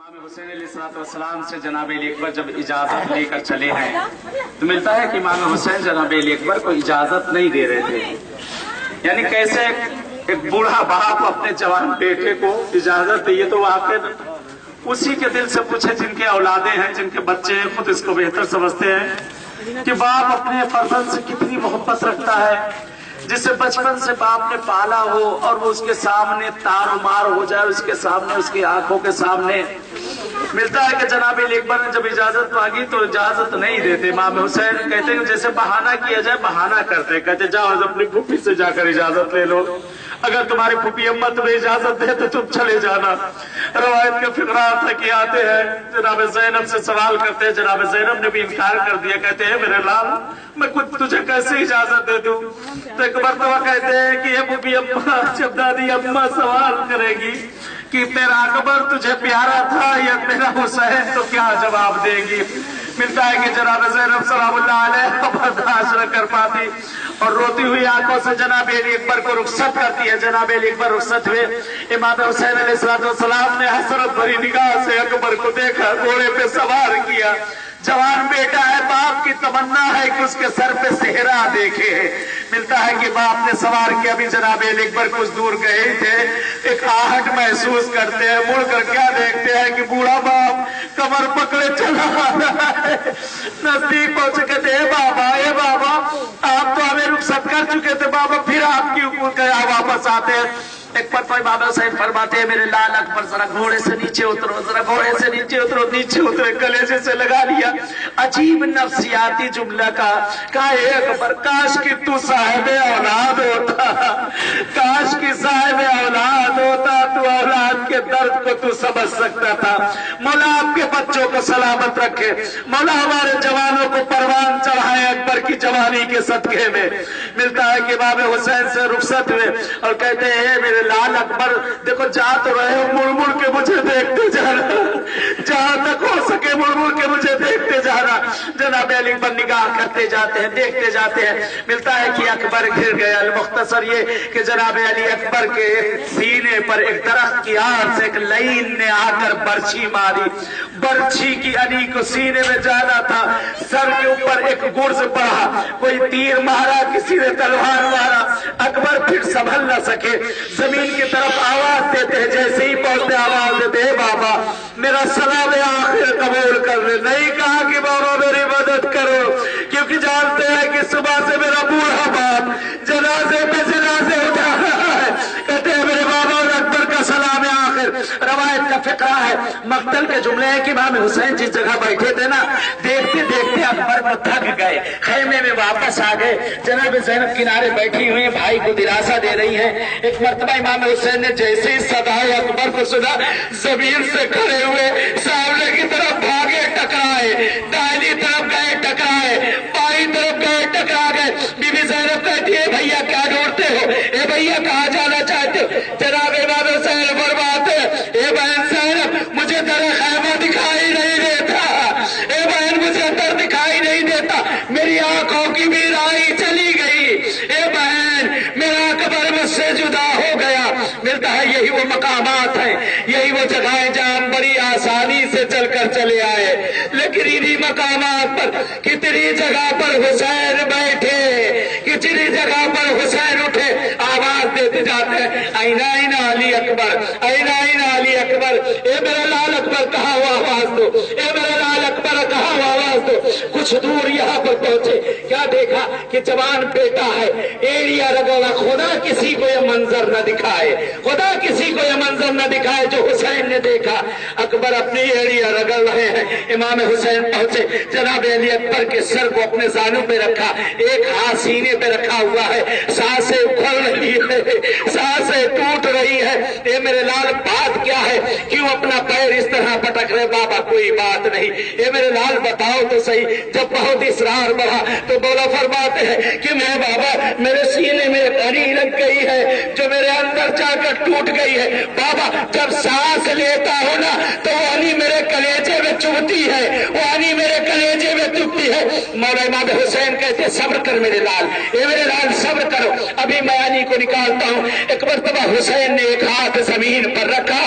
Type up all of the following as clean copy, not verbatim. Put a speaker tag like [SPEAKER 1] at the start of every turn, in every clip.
[SPEAKER 1] इमाम हुसैन अलैहिस्सलाम से जनाब अली अकबर जब इजाजत लेकर चले हैं तो मिलता है कि इमाम हुसैन जनाब अली अकबर को इजाजत नहीं दे रहे थे। यानी कैसे एक बूढ़ा बाप अपने जवान बेटे को इजाजत दी, तो वाकई उसी के दिल से पूछे जिनके औलादे हैं, जिनके बच्चे हैं, खुद इसको बेहतर समझते हैं कि बाप अपने फर्जंद से कितनी मोहब्बत रखता है, जिसे बचपन से बाप ने पाला हो और वो उसके सामने तारोमार हो जाए, उसके सामने, उसकी आंखों के सामने। मिलता है कि जनाब अली अकबर ने जब इजाजत मांगी तो इजाजत नहीं देते। इमाम हुसैन कहते हैं जैसे बहाना किया जाए, बहाना करते, कहते जाओ अपनी फूफी से जाकर इजाजत ले लो, अगर तुम्हारी फूफी अम्मा तुम्हें इजाजत दे तो तुम चले जाना। रवायत के फिक्रा तक आते हैं, जनाब ज़ैनब से सवाल करते हैं, जनाब ज़ैनब ने भी इनकार कर दिया, कहते हैं मेरे लाल मैं कुछ तुझे कैसे इजाजत दे दूं। तो एक मरतबा कहते हैं कि ये फूफी अम्मा, जब दादी अम्मा सवाल करेगी कि तेरा अकबर तुझे प्यारा था या तेरा हुसैन, तो क्या जवाब देगी। मिलता है कि जनाब ज़ैनब सलामुल्लाह अलैहा बर्दाश्त न कर पाती और रोती हुई आंखों से जनाब अली अकबर को रुखसत करती है। जनाब अली अकबर रुखसत हुए, इमाम हुसैन अलैहिस्सलाम ने हसरत भरी निगाह से अकबर को देखा, घोड़े पे सवार किया। जवान बेटा है, बाप की तमन्ना है कि उसके सर पे सेहरा देखे। मिलता है कि बाप ने सवार किया, अभी जनाब अली अकबर कुछ दूर गए थे, एक आहट महसूस करते हैं, मुड़कर क्या देखते हैं कि बूढ़ा बाप कमर पकड़े चला आ रहा है। नजदीक पहुंच के कहते ए बाबा आप तो हमें रुखसत कर चुके थे बाबा, फिर आपकी वापस आते हैं। एक पत्ता बाबा साहब फरमाते हैं मेरे लाल अकबर जरा घोड़े से नीचे उतरो, जरा घोड़े से नीचे उतरो। नीचे उतरे, कलेजे से लगा लिया। अजीब नफ्सियाती जुमला का अकबर काश कि तू साहिब औलाद होता, काश कि साहिब औलाद होता, तू औलाद के दर्द को तू समझ सकता था। मौला आपके बच्चों को सलामत रखे, मौला हमारे जवानों को परवान चढ़ाए अकबर की जवानी के सदके में। मिलता है कि बाबे हुसैन से रुखसत हुए और कहते हैं मेरे लाल अकबर देखो जा तो रहे हो, मुड़ मुड़ के मुझे देखते जाना, जहां तक हो सके मुड़ मुड़ के मुझे देखते जाना। जनाब अली अकबर निगाह करते जाते हैं, देखते जाते हैं। मिलता है कि अकबर घिर गया। मुख्तसर ये कि जनाब अली अकबर के सीने पर एक दरख्त की आड़ से एक लईन ने आकर बर्छी मारी। बर्छी की अली को सीने में जाना था, सर के ऊपर एक गुर्ज पड़ा, कोई तीर मारा, किसी ने तलवार मारा। अकबर फिर संभल न सके, जमीन की तरफ आवाज देते हैं, जैसे ही पहुंचते आवाज देते हैं बाबा मेरा सलाम आखिर कबूल कर ले। नहीं कहा कि बाबा मेरी मदद करो, क्योंकि जानते हैं कि सुबह से मेरा बूढ़ा बाप जनाजे पे जनाजे उठा रहा है। कहते हैं मेरे बाबा और अकबर का सलाम आखिर। रवायत का फिक्रा है, मक्तल के जुमले हैं कि इमाम हुसैन जिस जगह बैठे थे ना, देखते देखते अकबर को थक गए, खेमे में वापस आ गए। जनाब ज़ैनब किनारे बैठी हुई है, भाई को दिलासा दे रही है। एक मरतबा इमाम हुसैन ने जैसे ही सदाए अकबर को सुना, जमीन से खड़े हुए सामने की तरफ भागे, टकराए, दाहिनी तरफ गए टकराए, बाईं तरफ गए टकरा गए। बीबी ज़ैनब कहती है भैया क्या ढूंढते हो, ए भैया कहाँ जाना चाहते हो। जनाब इमाम हुसैन फरमाते ए बहन ज़ैनब मुझे तेरा खैमा दिखाई नहीं देता, ए बहन मुझे अंदर दिखाई नहीं देता, मेरी आंखों की बीराई चली गई, ए बहन मेरा अकबर मुझसे जुदा हो गया। मिलता है यही वो मकामात है, यही वो जगहें जहां हम बड़ी आसानी से चलकर चले आए, लेकिन इन्हीं मकामात पर कितनी जगह पर हुसैन बैठे, कितनी जगह पर हुसैन उठे, आवाज देते जाते हैं आईना आईना अली अकबर, आईना आईना अली अकबर। ए मेरा लाल अकबर कहाँ हो, आवाज दो, ए मेरा लाल अकबर कहाँ हो, आवाज दो। कुछ दूर यहाँ पर पहुंचे, क्या देखा कि जवान बेटा है, एड़िया रगड़ा। खुदा किसी को यह मंजर न दिखाए, खुदा किसी को यह मंजर न दिखाए जो हुसैन ने देखा। अकबर अपनी एड़िया रगड़ रहे हैं, इमाम हुसैन पहुंचे, जनाब अली अकबर के सर को अपने जानू पे रखा, एक हाथ सीने पे रखा हुआ है, सांसें उखड़ रही है, सांसें टूट रही है। ये मेरे लाल बात क्या है, क्यों अपना पैर इस तरह पटक रहे। बाबा कोई बात नहीं, ये मेरे लाल बताओ तो सही। जब बहुत इसरार बढ़ा तो बोला फरमाते हैं कि मैं बाबा मेरे सीने में एक अनी लग गई है जो मेरे अंदर जाकर टूट गई है। बाबा जब सांस लेता हूं ना तो वो अनी मेरे कलेजे में चुभती है, वो अनी मेरे कलेजे में
[SPEAKER 2] सुनती है। मौला इमाम हुसैन कहते सब्र कर मेरे लाल, ए मेरे लाल सब्र करो, अभी मैं अली को निकालता हूँ। एक मरतबा हुसैन ने एक हाथ जमीन पर रखा,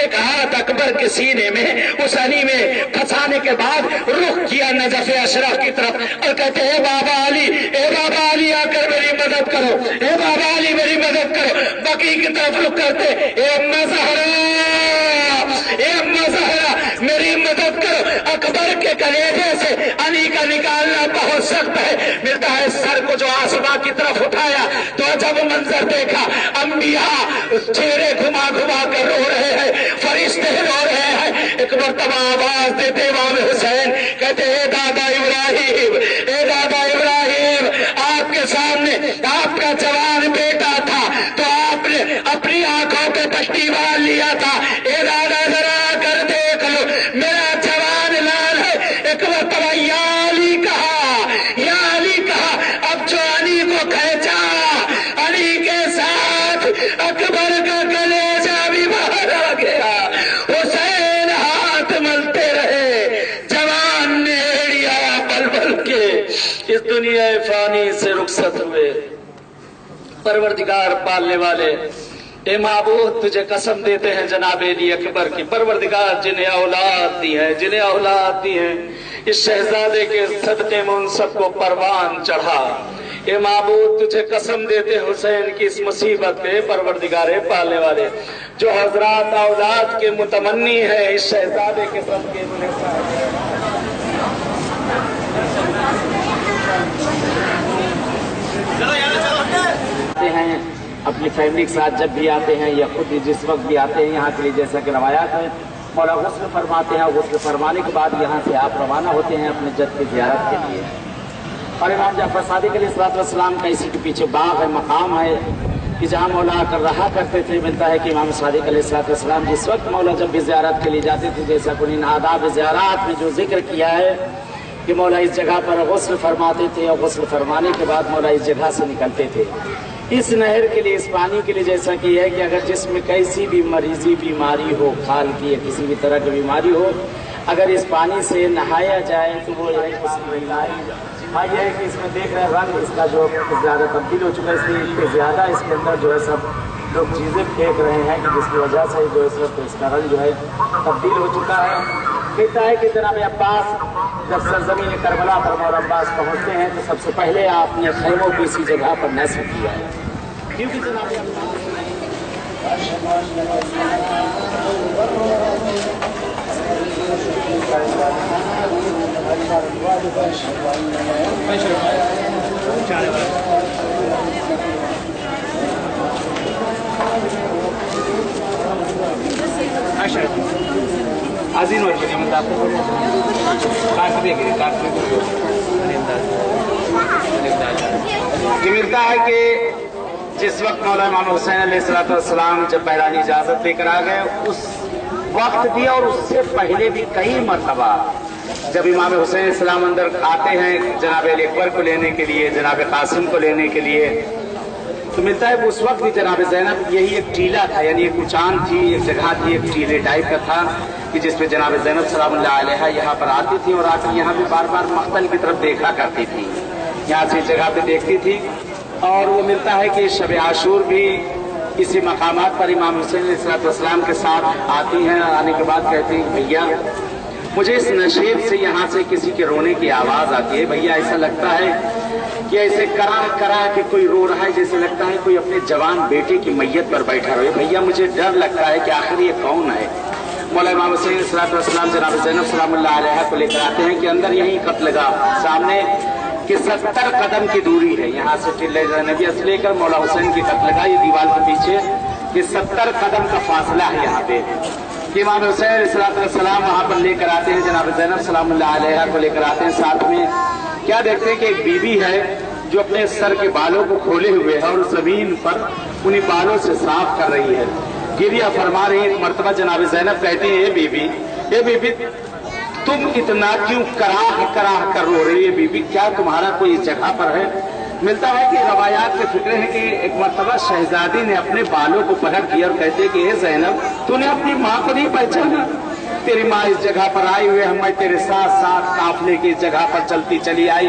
[SPEAKER 2] एक हाथ अकबर के सीने में उस अली में फंसाने के बाद रुख किया नजफ अशरफ की तरफ और कहते ए बाबा अली, ए बाबा अली आकर मेरी मदद करो, ए बाबा अली मेरी मदद करो। बकी की तरफ रुख करते ए अम्मा ज़हरा, ए अम्मा ज़हरा मेरी मदद करो। अकबर के कलेजे से अली का निकालना बहुत सख्त है। मिलता है सर को जो आसमां की तरफ उठाया तो जब मंजर देखा, अंबिया चेहरे घुमा घुमा कर रो रहे हैं, फरिश्ते रो रहे हैं। एक मरतबा आवाज देते इमाम हुसैन कहते ए दादा इब्राहिम, ए दादा इब्राहिम, आपके सामने आपका जवान बेटा था तो आपने अपनी आंखों पे पट्टी बांध लिया था। ए दादा जरा कर देख लो मेरा जवान लाल है। एक मरतबा या अली कहा, या अली कहा। अब जो अली को खींचा, अली के साथ अकबर का कलेजा भी बाहर आ गया। हुसैन हाथ मलते रहे, जवान ने एड़िया पल पल के इस दुनिया फानी से रुखसत हुए। परवरदिगार पालने वाले ए महबूब तुझे कसम देते हैं जनाब अली अकबर की। परवरदिगार जिन्हें औलाद दी है, जिन्हें औलाद दी है, इस शहजादे के सदके में उन सबको परवान चढ़ा। ए महबूब तुझे कसम देते हुसैन की इस मुसीबत पे। परवरदिगार पालने वाले जो हजरात औलाद के मुतमन्नी है, इस शहजादे के सदके
[SPEAKER 3] हैं अपनी फैमिली के साथ जब भी आते हैं या खुद जिस वक्त भी आते हैं यहाँ के लिए, जैसा कि रवायात है मौला गुस्ल फरमाते हैं, गुस्ल फरमाने के बाद यहाँ से आप रवाना होते हैं अपने जद की ज़ियारत के लिए। और इमाम जाफर सादिक अलैहिस्सलाम का इसी के पीछे बाग है, मकाम है कि जहाँ मौला आकर रहा करते थे। मिलता है कि इमाम सादिक अलैहिस्सलाम जिस वक्त मौला जब भी ज़ियारत के लिए जाते थे, जैसा कि इन आदाब ज़ियारत में जो जिक्र किया है कि मौला इस जगह पर गुस्ल फरमाते थे और गुस्ल फरमाने के बाद मौला इस जगह से निकलते थे इस नहर के लिए, इस पानी के लिए। जैसा कि है कि अगर जिसमें कैसी भी मरीजी बीमारी हो, खाल की या किसी भी तरह की बीमारी हो, अगर इस पानी से नहाया जाए तो वो यह हाँ ये है कि इसमें देख रहे हैं रंग इसका जो ज़्यादा तब्दील हो चुका है, इसलिए इसके ज़्यादा इसके अंदर जो है सब लोग चीज़ें फेंक रहे हैं कि जिसकी वजह से जो है तो इसका रंग जो है तब्दील हो चुका है। कहता है कि जनाब अब्बास जब सरजमीन करबला पर मौला अब्बास पहुँचते हैं तो सबसे पहले आपने खैमों को इसी जगह पर नस्ब किया है, क्योंकि जनाब
[SPEAKER 1] अजीन ये मिलता है कि जिस वक्त मौला इमाम हुसैन अलैहिस्सलाम जब बैरानी इजाजत लेकर आ गए, उस वक्त भी और उससे पहले भी कई मरतबा जब इमाम हुसैन इस्लाम अंदर आते हैं जनाब अली अकबर को लेने के लिए, जनाब कासिम को लेने के लिए, तो मिलता है उस वक्त भी जनाब ज़ैनब यही एक टीला था, यानी एक उचान थी, एक जगह थी, एक टीले टाइप का था कि जिसपे जनाब ज़ैनब सलामुल्लाह अलैहा यहाँ पर आती थी और आकर यहाँ पे बार बार मख्तल की तरफ देखा करती थी, यहाँ से जगह पे देखती थी। और वो मिलता है कि शब आशूर भी इसी मकामात पर इमाम हुसैन अलैहिस्सलाम के साथ आती हैं, आने के बाद कहती हैं भैया मुझे इस नशेब से यहाँ से किसी के रोने की आवाज़ आती है, भैया ऐसा लगता है कि ऐसे करा करा के कोई रो रहा है, जैसे लगता है कोई अपने जवान बेटे की मैयत पर बैठा रहे। भैया मुझे डर लगता है कि आखिर ये कौन है। मौला इमाम हुसैन अलैहिस्सलाम जनाब ज़ैनब सलामुल्लाह अलैहा को लेकर आते हैं कि अंदर यही कत्लगाह सामने कि 70 कदम की दूरी है यहाँ से टिल्ले नबी से लेकर मौला हुसैन की कत्लगाह, ये दीवार के पीछे कि 70 कदम का फासला है यहाँ पे। इमाम हुसैन अलैहिस्सलाम वहाँ पर लेकर आते हैं, जनाब ज़ैनब सलामुल्लाह अलैहा को लेकर आते हैं। साथ में क्या देखते हैं कि एक बीवी है जो अपने सर के बालों को खोले हुए है और जमीन पर उन्हीं बालों से साफ कर रही है, गिरिया फरमा रही है। एक मरतबा जनाब ज़ैनब कहती है ए बीबी तुम इतना क्यों कराह कराह कर रो रही है बीबी, क्या तुम्हारा कोई जगह पर है। मिलता है कि रवायात के फिक्र है कि एक मरतबा शहजादी ने अपने बालों को पकड़ दिया और कहते कि हे ज़ैनब तूने अपनी माँ को नहीं पहचाना, तेरी माँ इस जगह पर आई हुई है, मैं तेरे साथ साथ काफले की इस जगह पर चलती चली आई।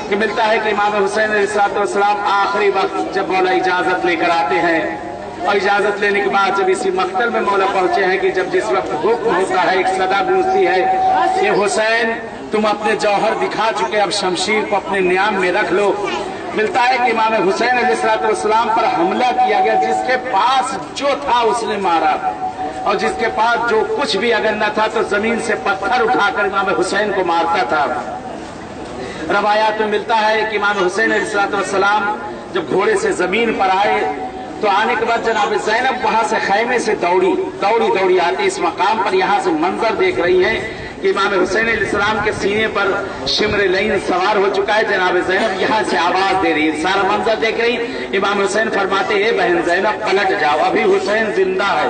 [SPEAKER 1] कि मिलता है कि इमाम हुसैन अलैहिस्सलाम आखिरी वक्त जब मौला इजाजत लेकर आते हैं, और इजाजत लेने के बाद जब इसी मक्तल में मौला पहुंचे हैं कि जब जिस वक्त हुक्म होता है, एक सदा गूंजती है, ये हुसैन तुम अपने जौहर दिखा चुके, अब शमशीर को अपने नियाम में रख लो। मिलता है कि इमाम हुसैन अलैहिस्सलाम पर हमला किया गया, जिसके पास जो था उसने मारा, और जिसके पास जो कुछ भी अगर न था तो जमीन से पत्थर उठाकर इमाम हुसैन को मारता था। रवायात में मिलता है कि इमाम हुसैन अलैहिस्सलाम जब घोड़े से जमीन पर आए तो आने के बाद जनाब ज़ैनब वहां से खैमे से दौड़ी आती इस मकाम पर, यहाँ से मंजर देख रही हैं कि इमाम हुसैन अलैहिस्सलाम के सीने पर शिमर लईन सवार हो चुका है। जनाब ज़ैनब यहाँ से आवाज दे रही है, सारा मंजर देख रही। इमाम हुसैन फरमाते हैं, बहन ज़ैनब पलट जाओ, अभी हुसैन जिंदा है,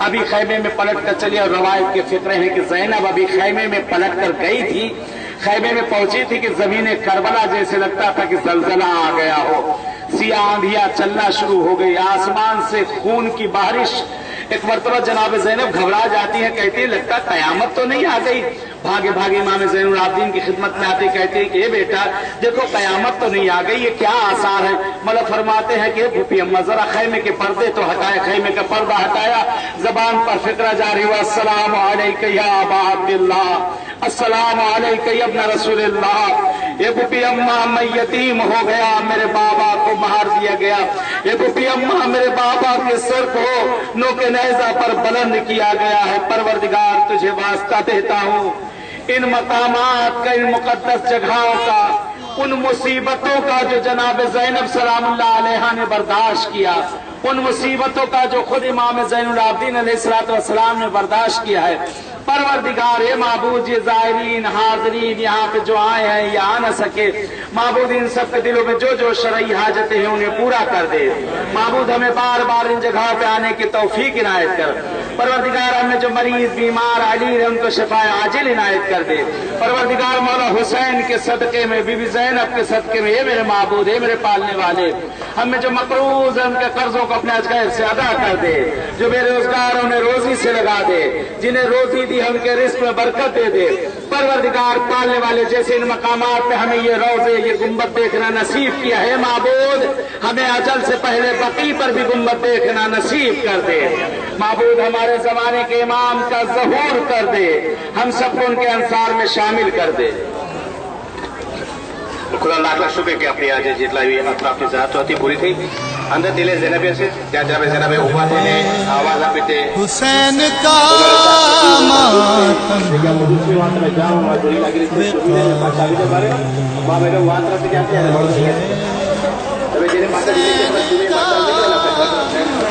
[SPEAKER 1] अभी खैमे में पलट कर चली। और रवायत के फिक्र है कि ज़ैनब अभी खैमे में पलट कर गई थी, खैमे में पहुंची थी कि जमीन करबला जैसे लगता था कि जलजला आ गया हो, सिया आंधियां चलना शुरू हो गई, आसमान से खून की बारिश। एक मरतबा जनाब ज़ैनब घबरा जाती है, कहती है लगता कयामत तो नहीं आ गई। भागे भागे इमाम ज़ैनुल आबिदीन की खिदमत में आती, कहती है कि ए बेटा देखो कयामत तो नहीं आ गई, ये क्या आसार है। मतलब फरमाते हैं कि भूपी अम्मा जरा खैमे के पर्दे तो हटाए, खैमे का पर्दा हटाया, जबान पर फिक्रा जारी हुआ, अस्सलामु अलैका या अबा अब्दुल्लाह, अस्सलामु अलैका या इब्न रसूलिल्लाह। ये भूपी अम्मा मैं यतीम हो गया, मेरे बाबा को मार दिया गया, ये भूपी अम्मा मेरे बाबा के सिर को नोके नेज़ा पर बुलंद किया गया है। परवरदिगार तुझे वास्ता देता हूँ, इन मकामात का, इन मुकद्दस जगहों का, उन मुसीबतों का जो जनाब ज़ैनब सलामुल्लाह अलैहा ने बर्दाश्त किया, उन मुसीबतों का जो खुद इमाम ज़ैनुल आबिदीन अलैहिस्सलाम ने बर्दाश्त किया है। परवरदिगार ए माबूद, ये ज़ायरीन हाज़रीन यहाँ पे जो आए हैं ये आ न सके, माबूद इन सब के दिलों में जो जो शरई हाजतें हैं उन्हें पूरा कर दे। माबूद हमें बार बार इन जगहों पे आने की तौफीक इनायत कर। परवरदिगार हमें जो मरीज बीमार अलील है उनको शिफाए आजिल इनायत कर दे। परवरदिगार मौला हुसैन के सदके में, बीबी ज़ैनब के सदके में, ये मेरे माबूद है मेरे पालने वाले, हमें जो मकरूज है उनके कर्जों को अपने अजगैर से अदा कर दे, जो बेरोजगार उन्हें रोजी से लगा दे, जिन्हें रोजी दी उनके रिस्क में बरकत दे दे। परवरदिगार पालने वाले जैसे इन मकामात पे हमें ये रोजे ये गुम्बद देखना नसीब किया है, माबूद हमें अजल से पहले बकी पर भी गुम्बद देखना नसीब कर दे। माबूद हमारे जमाने के इमाम का ज़हूर कर दे, हम सबको उनके अंसार में शामिल कर दे।
[SPEAKER 4] खुदा लाख लाख शुक्र કે આપણી આજે જેટલા આપની જાતો હતી પૂરી થઈ અંદર દિલે ઝૈનબે છે ત્યાં જનાબે ઝૈનબે ઊભા થઈને આવાજ આપી તે હુસૈન કા માતમ જાઓ મજૂરી લાગી રહી છે પાછા આવી જવારે બાબા એને વાત રસી જાતે હવે જેને માતા દીકરી માતા દીકરી